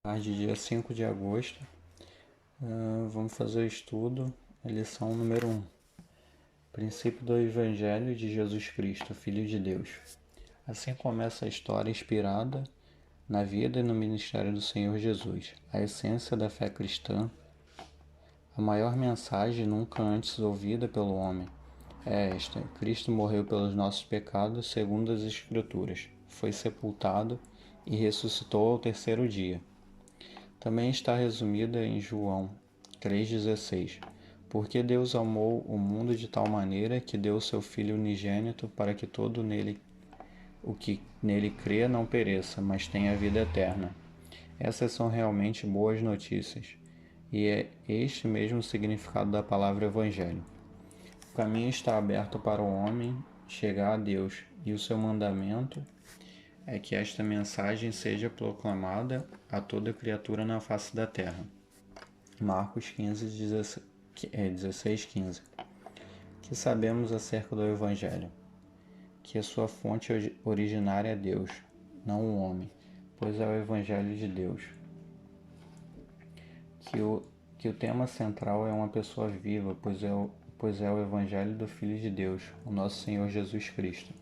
Tarde, dia 5 de agosto, vamos fazer o estudo, a lição número 1. Princípio do Evangelho de Jesus Cristo, Filho de Deus. Assim começa a história inspirada na vida e no ministério do Senhor Jesus, a essência da fé cristã, a maior mensagem nunca antes ouvida pelo homem. É esta: Cristo morreu pelos nossos pecados segundo as Escrituras, foi sepultado e ressuscitou ao terceiro dia. Também está resumida em João 3,16. Porque Deus amou o mundo de tal maneira que deu seu Filho unigênito para que o que nele crê não pereça, mas tenha vida eterna. Essas são realmente boas notícias, e é este mesmo o significado da palavra Evangelho. O caminho está aberto para o homem chegar a Deus, e o seu mandamento é que esta mensagem seja proclamada a toda criatura na face da terra. Marcos 16:15. Que sabemos acerca do Evangelho? Que a sua fonte originária é Deus, não o homem, pois é o Evangelho de Deus. Que o tema central é uma pessoa viva, pois é o Evangelho do Filho de Deus, o nosso Senhor Jesus Cristo.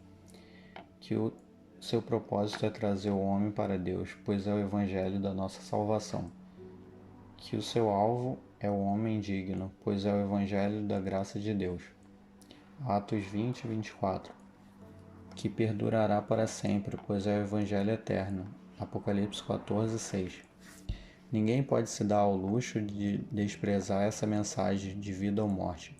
Que o seu propósito é trazer o homem para Deus, pois é o Evangelho da nossa salvação. Que o seu alvo é o homem digno, pois é o Evangelho da graça de Deus. Atos 20:24. Que perdurará para sempre, pois é o Evangelho eterno. Apocalipse 14:6. Ninguém pode se dar ao luxo de desprezar essa mensagem de vida ou morte.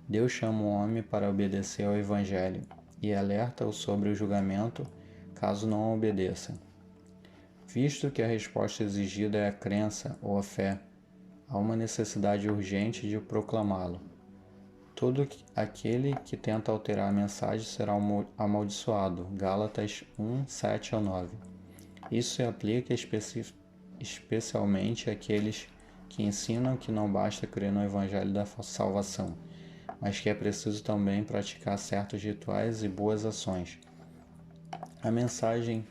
Deus chama o homem para obedecer ao Evangelho e alerta-o sobre o julgamento caso não obedeça. Visto que a resposta exigida é a crença ou a fé, há uma necessidade urgente de proclamá-lo. Todo aquele que tenta alterar a mensagem será amaldiçoado. Gálatas 1:7-9. Isso se aplica especialmente àqueles que ensinam que não basta crer no Evangelho da salvação, mas que é preciso também praticar certos rituais e boas ações. A mensagem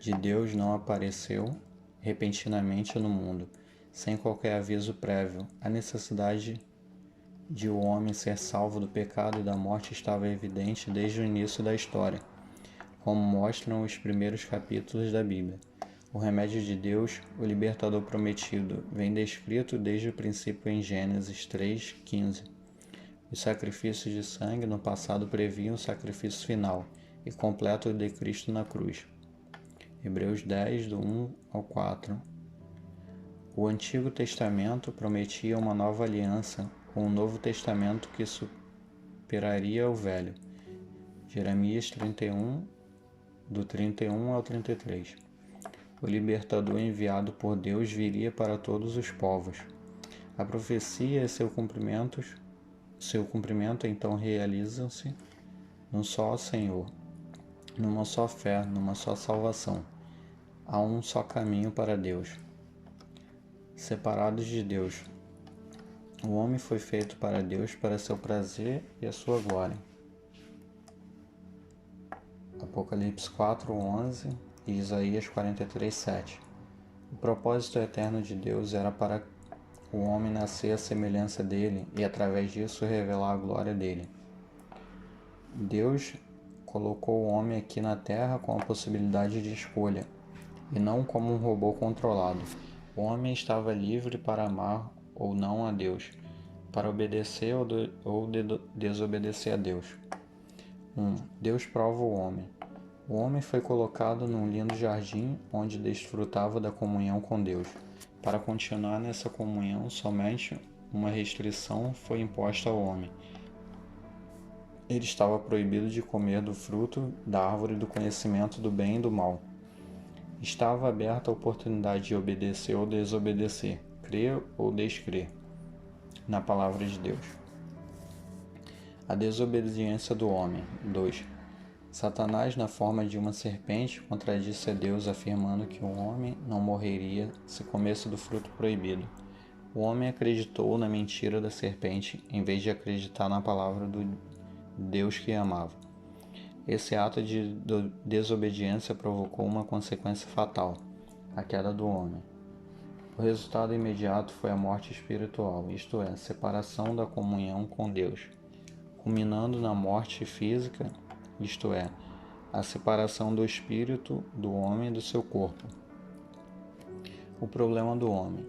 de Deus não apareceu repentinamente no mundo, sem qualquer aviso prévio. A necessidade de o homem ser salvo do pecado e da morte estava evidente desde o início da história, como mostram os primeiros capítulos da Bíblia. O remédio de Deus, o libertador prometido, vem descrito desde o princípio em Gênesis 3:15. Os sacrifícios de sangue no passado previam o sacrifício final e completo de Cristo na cruz. Hebreus 10, do 1 ao 4. O Antigo Testamento prometia uma nova aliança com um Novo Testamento que superaria o Velho. Jeremias 31, do 31 ao 33. O libertador enviado por Deus viria para todos os povos. A profecia e seu cumprimento então realizam-se num só Senhor, numa só fé, numa só salvação. Há um só caminho para Deus. Separados de Deus. O homem foi feito para Deus, para seu prazer e a sua glória. Apocalipse 4:11 e Isaías 43:7. O propósito eterno de Deus era para o homem nascer à semelhança dele e, através disso, revelar a glória dele. Deus colocou o homem aqui na Terra com a possibilidade de escolha, e não como um robô controlado. O homem estava livre para amar ou não a Deus, para obedecer ou desobedecer a Deus. 1. Deus prova o homem. O homem foi colocado num lindo jardim onde desfrutava da comunhão com Deus. Para continuar nessa comunhão, somente uma restrição foi imposta ao homem. Ele estava proibido de comer do fruto da árvore do conhecimento do bem e do mal. Estava aberta a oportunidade de obedecer ou desobedecer, crer ou descrer na palavra de Deus. A desobediência do homem. 2. Satanás, na forma de uma serpente, contradisse a Deus, afirmando que o homem não morreria se comesse do fruto proibido. O homem acreditou na mentira da serpente, em vez de acreditar na palavra do Deus que amava. Esse ato de desobediência provocou uma consequência fatal, a queda do homem. O resultado imediato foi a morte espiritual, isto é, separação da comunhão com Deus, culminando na morte física, isto é, a separação do espírito do homem do seu corpo. O problema do homem.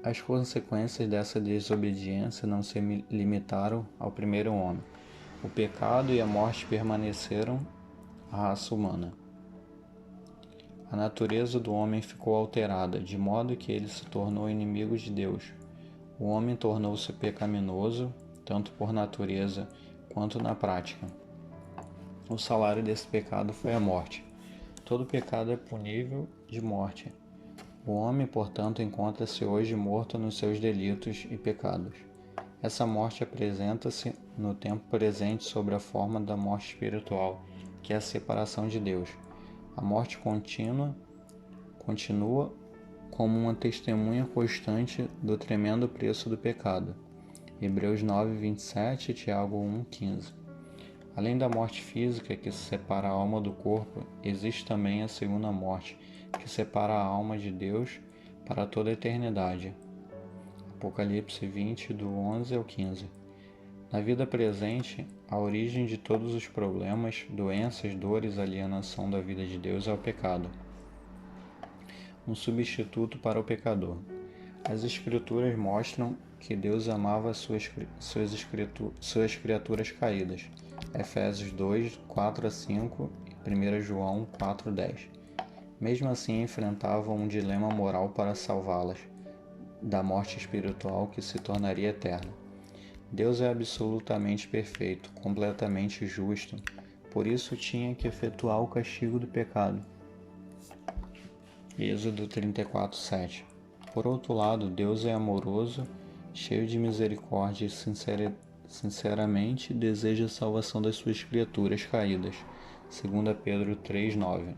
As consequências dessa desobediência não se limitaram ao primeiro homem. O pecado e a morte permaneceram à raça humana. A natureza do homem ficou alterada, de modo que ele se tornou inimigo de Deus. O homem tornou-se pecaminoso, tanto por natureza quanto na prática. O salário desse pecado foi a morte. Todo pecado é punível de morte. O homem, portanto, encontra-se hoje morto nos seus delitos e pecados. Essa morte apresenta-se no tempo presente sob a forma da morte espiritual, que é a separação de Deus. A morte continua como uma testemunha constante do tremendo preço do pecado. Hebreus 9, 27 e Tiago 1, 15. Além da morte física que separa a alma do corpo, existe também a segunda morte, que separa a alma de Deus para toda a eternidade. Apocalipse 20, do 11 ao 15. Na vida presente, a origem de todos os problemas, doenças, dores, alienação da vida de Deus é o pecado. Um substituto para o pecador. As Escrituras mostram que Deus amava suas criaturas caídas. Efésios 2, 4 a 5 e 1 João 4, 10. Mesmo assim, enfrentavam um dilema moral para salvá-las da morte espiritual que se tornaria eterna. Deus é absolutamente perfeito, completamente justo, por isso tinha que efetuar o castigo do pecado. Êxodo 34, 7. Por outro lado, Deus é amoroso, cheio de misericórdia e sinceramente deseja a salvação das suas criaturas caídas. 2 Pedro 3, 9.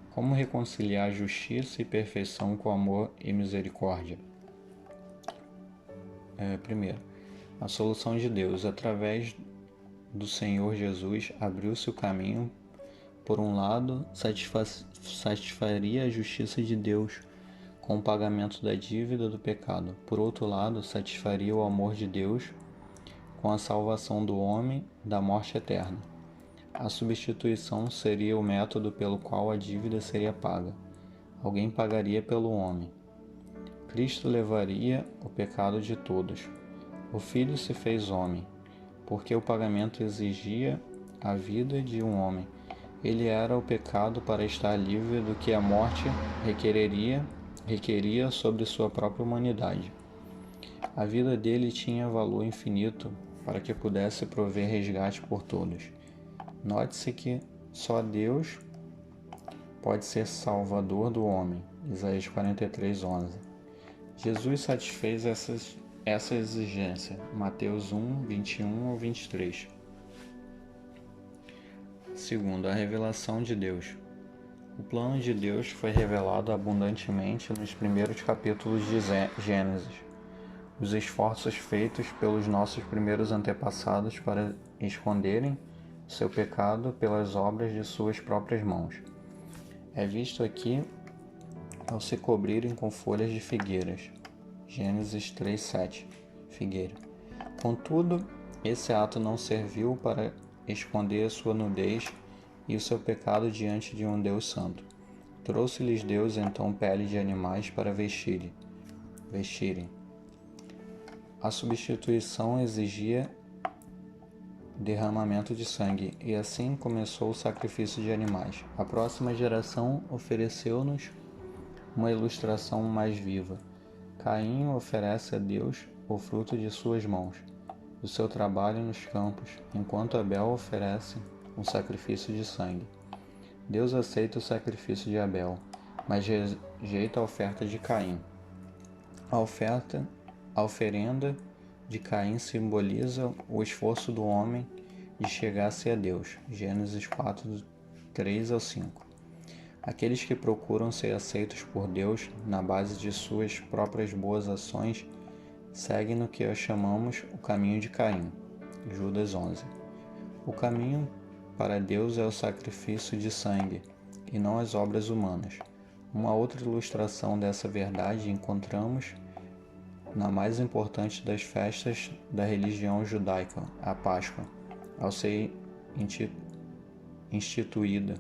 Como reconciliar justiça e perfeição com amor e misericórdia? Primeiro, a solução de Deus. Através do Senhor Jesus, abriu-se o caminho. Por um lado, satisfaria a justiça de Deus com o pagamento da dívida do pecado. Por outro lado, satisfaria o amor de Deus com a salvação do homem da morte eterna. A substituição seria o método pelo qual a dívida seria paga. Alguém pagaria pelo homem. Cristo levaria o pecado de todos. O Filho se fez homem, porque o pagamento exigia a vida de um homem. Ele era o pecado para estar livre do que a morte requeria sobre sua própria humanidade. A vida dele tinha valor infinito para que pudesse prover resgate por todos. Note-se que só Deus pode ser salvador do homem. Isaías 43, 11. Jesus satisfez essa exigência. Mateus 1, 21 ao 23. Segundo, a revelação de Deus. O plano de Deus foi revelado abundantemente nos primeiros capítulos de Gênesis. Os esforços feitos pelos nossos primeiros antepassados para esconderem seu pecado pelas obras de suas próprias mãos. É visto aqui ao se cobrirem com folhas de figueiras. Gênesis 3, 7. Figueira. Contudo, esse ato não serviu para esconder a sua nudez e o seu pecado diante de um Deus santo. Trouxe-lhes Deus então pele de animais para vestirem. A substituição exigia derramamento de sangue, e assim começou o sacrifício de animais. A próxima geração ofereceu-nos uma ilustração mais viva. Caim oferece a Deus o fruto de suas mãos, do seu trabalho nos campos, enquanto Abel oferece um sacrifício de sangue. Deus aceita o sacrifício de Abel, mas rejeita a oferta de Caim. A oferenda de Caim simboliza o esforço do homem de chegar-se a Deus. Gênesis 4, 3 ao 5. Aqueles que procuram ser aceitos por Deus na base de suas próprias boas ações seguem no que chamamos o caminho de Caim. Judas 11. O caminho para Deus é o sacrifício de sangue, e não as obras humanas. Uma outra ilustração dessa verdade encontramos na mais importante das festas da religião judaica, a Páscoa, ao ser instituída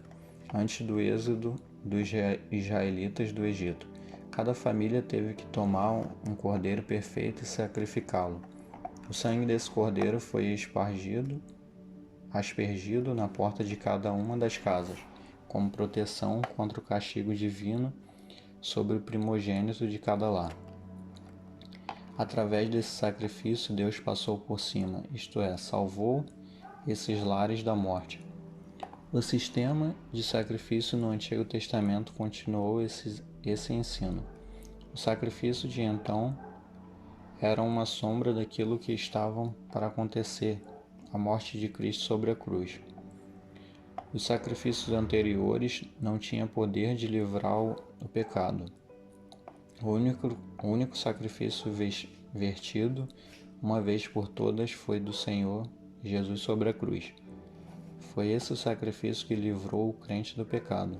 antes do êxodo dos israelitas do Egito. Cada família teve que tomar um cordeiro perfeito e sacrificá-lo. O sangue desse cordeiro foi aspergido na porta de cada uma das casas, como proteção contra o castigo divino sobre o primogênito de cada lar. Através desse sacrifício, Deus passou por cima, isto é, salvou esses lares da morte. O sistema de sacrifício no Antigo Testamento continuou esse ensino. O sacrifício de então era uma sombra daquilo que estava para acontecer, a morte de Cristo sobre a cruz. Os sacrifícios anteriores não tinham poder de livrar o pecado. O único sacrifício vertido uma vez por todas foi do Senhor Jesus sobre a cruz. Foi esse o sacrifício que livrou o crente do pecado.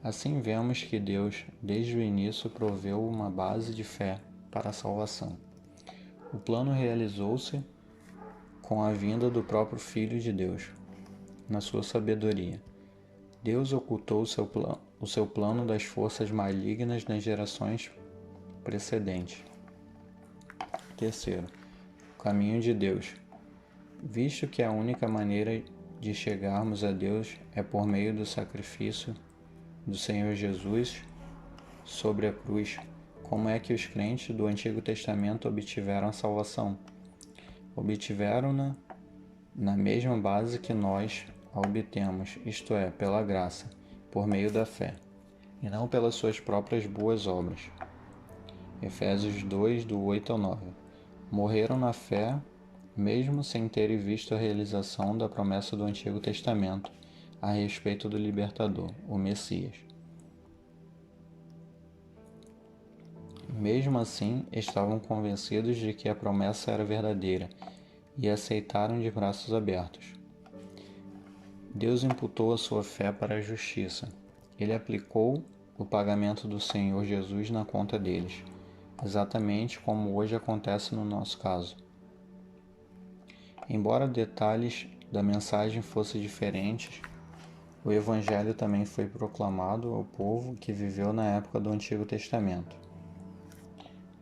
Assim vemos que Deus, desde o início, proveu uma base de fé para a salvação. O plano realizou-se com a vinda do próprio Filho de Deus, na sua sabedoria. Deus ocultou o seu plano das forças malignas nas gerações precedentes. Terceiro, o caminho de Deus. Visto que a única maneira de chegarmos a Deus é por meio do sacrifício do Senhor Jesus sobre a cruz, como é que os crentes do Antigo Testamento obtiveram a salvação? Obtiveram-na na mesma base que nós a obtemos, isto é, pela graça, por meio da fé, e não pelas suas próprias boas obras. Efésios 2, do 8 ao 9. Morreram na fé, mesmo sem terem visto a realização da promessa do Antigo Testamento a respeito do Libertador, o Messias. Mesmo assim, estavam convencidos de que a promessa era verdadeira e aceitaram de braços abertos. Deus imputou a sua fé para a justiça. Ele aplicou o pagamento do Senhor Jesus na conta deles, exatamente como hoje acontece no nosso caso. Embora detalhes da mensagem fossem diferentes, o Evangelho também foi proclamado ao povo que viveu na época do Antigo Testamento.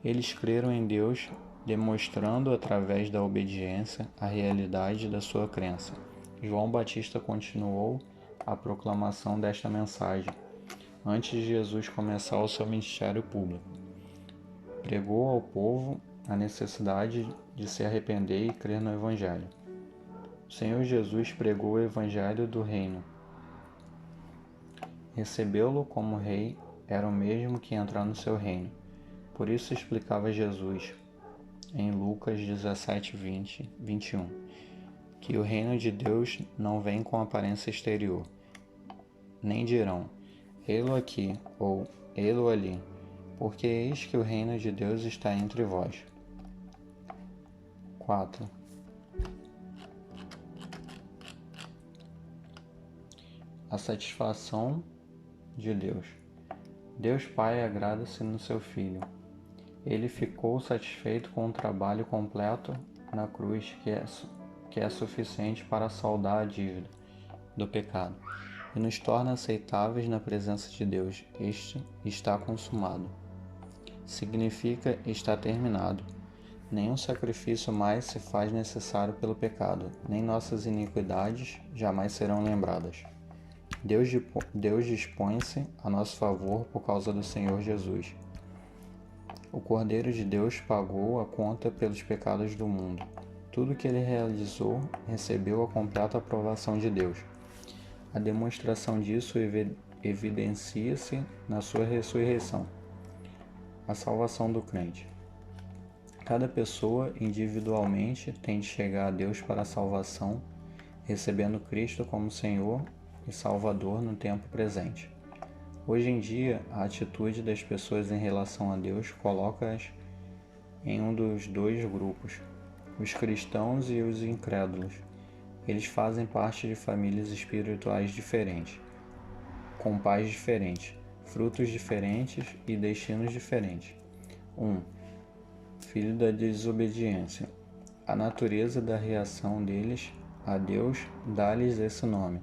Eles creram em Deus, demonstrando através da obediência a realidade da sua crença. João Batista continuou a proclamação desta mensagem antes de Jesus começar o seu ministério público. Pregou ao povo a necessidade de se arrepender e crer no Evangelho. O Senhor Jesus pregou o Evangelho do Reino. Recebê-lo como rei era o mesmo que entrar no seu reino. Por isso explicava Jesus, em Lucas 17, 20, 21, que o reino de Deus não vem com aparência exterior. Nem dirão, ei-lo aqui, ou ei-lo ali, porque eis que o reino de Deus está entre vós. 4. A satisfação de Deus. Deus Pai agrada-se no seu Filho. Ele ficou satisfeito com o trabalho completo na cruz, que é suficiente para saldar a dívida do pecado e nos torna aceitáveis na presença de Deus. Este está consumado. Significa está terminado. Nenhum sacrifício mais se faz necessário pelo pecado, nem nossas iniquidades jamais serão lembradas. Deus dispõe-se a nosso favor por causa do Senhor Jesus. O Cordeiro de Deus pagou a conta pelos pecados do mundo. Tudo que ele realizou recebeu a completa aprovação de Deus. A demonstração disso evidencia-se na sua ressurreição. A salvação do crente. Cada pessoa individualmente tem de chegar a Deus para a salvação, recebendo Cristo como Senhor e Salvador no tempo presente. Hoje em dia, a atitude das pessoas em relação a Deus coloca-as em um dos dois grupos, os cristãos e os incrédulos. Eles fazem parte de famílias espirituais diferentes, com pais diferentes, frutos diferentes e destinos diferentes. 1. Filho da desobediência. A natureza da reação deles a Deus dá-lhes esse nome.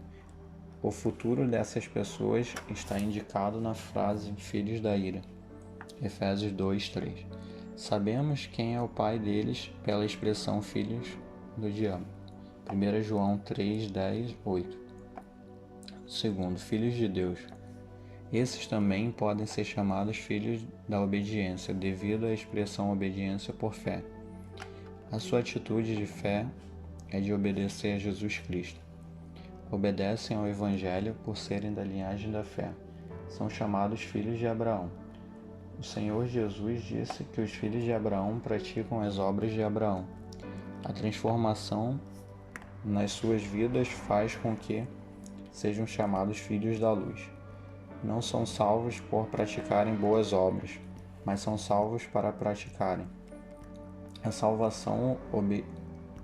O futuro dessas pessoas está indicado na frase filhos da ira. Efésios 2:3. Sabemos quem é o pai deles pela expressão filhos do diabo. 1 João 3:10-8. 2. Filhos de Deus. Esses também podem ser chamados filhos da obediência, devido à expressão obediência por fé. A sua atitude de fé é de obedecer a Jesus Cristo. Obedecem ao Evangelho por serem da linhagem da fé. São chamados filhos de Abraão. O Senhor Jesus disse que os filhos de Abraão praticam as obras de Abraão. A transformação nas suas vidas faz com que sejam chamados filhos da luz. Não são salvos por praticarem boas obras, mas são salvos para praticarem. A salvação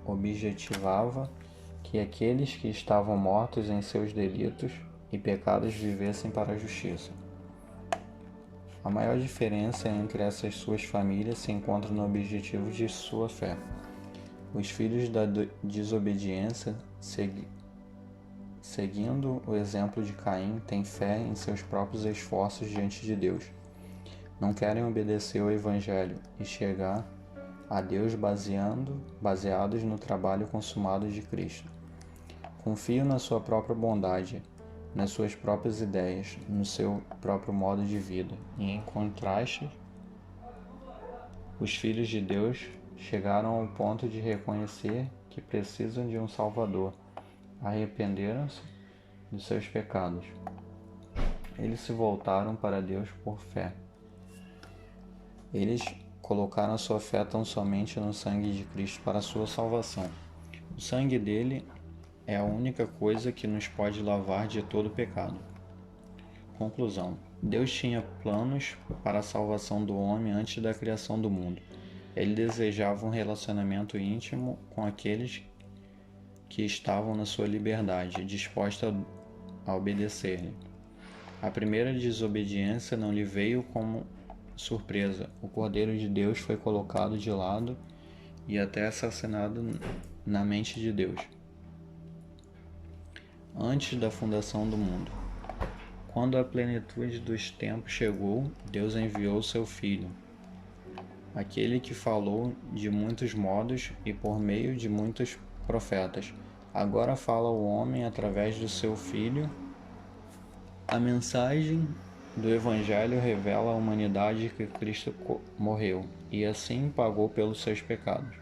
objetivava que aqueles que estavam mortos em seus delitos e pecados vivessem para a justiça. A maior diferença entre essas suas famílias se encontra no objetivo de sua fé. Os filhos da desobediência, seguindo o exemplo de Caim, têm fé em seus próprios esforços diante de Deus. Não querem obedecer ao Evangelho e chegar a Deus baseados no trabalho consumado de Cristo. Confiam na sua própria bondade, nas suas próprias ideias, no seu próprio modo de vida. E, em contraste, os filhos de Deus chegaram ao ponto de reconhecer que precisam de um Salvador. Arrependeram-se de seus pecados. Eles se voltaram para Deus por fé. Eles colocaram a sua fé tão somente no sangue de Cristo para a sua salvação. O sangue dele é a única coisa que nos pode lavar de todo pecado. Conclusão: Deus tinha planos para a salvação do homem antes da criação do mundo. Ele desejava um relacionamento íntimo com aqueles que estavam na sua liberdade, dispostos a obedecer-lhe. A primeira desobediência não lhe veio como surpresa. O Cordeiro de Deus foi colocado de lado e até assassinado na mente de Deus, antes da fundação do mundo. Quando a plenitude dos tempos chegou, Deus enviou seu Filho, aquele que falou de muitos modos e por meio de muitos profetas. Agora fala o homem através do seu Filho. A mensagem do Evangelho revela a humanidade que Cristo morreu e assim pagou pelos seus pecados,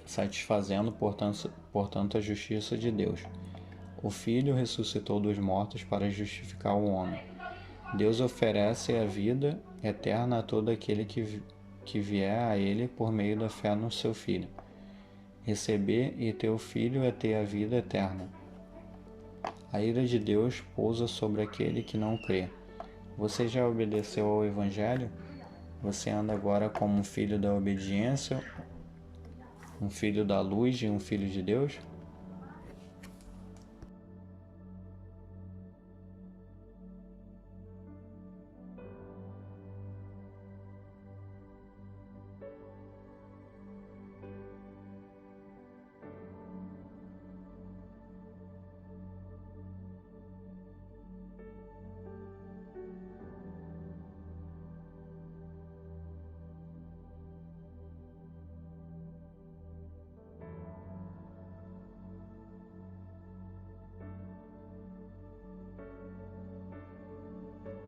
satisfazendo, portanto, a justiça de Deus. O Filho ressuscitou dos mortos para justificar o homem. Deus oferece a vida eterna a todo aquele que vier a Ele por meio da fé no seu Filho. Receber e ter o Filho é ter a vida eterna. A ira de Deus pousa sobre aquele que não crê. Você já obedeceu ao Evangelho? Você anda agora como um filho da obediência, um filho da luz e um filho de Deus?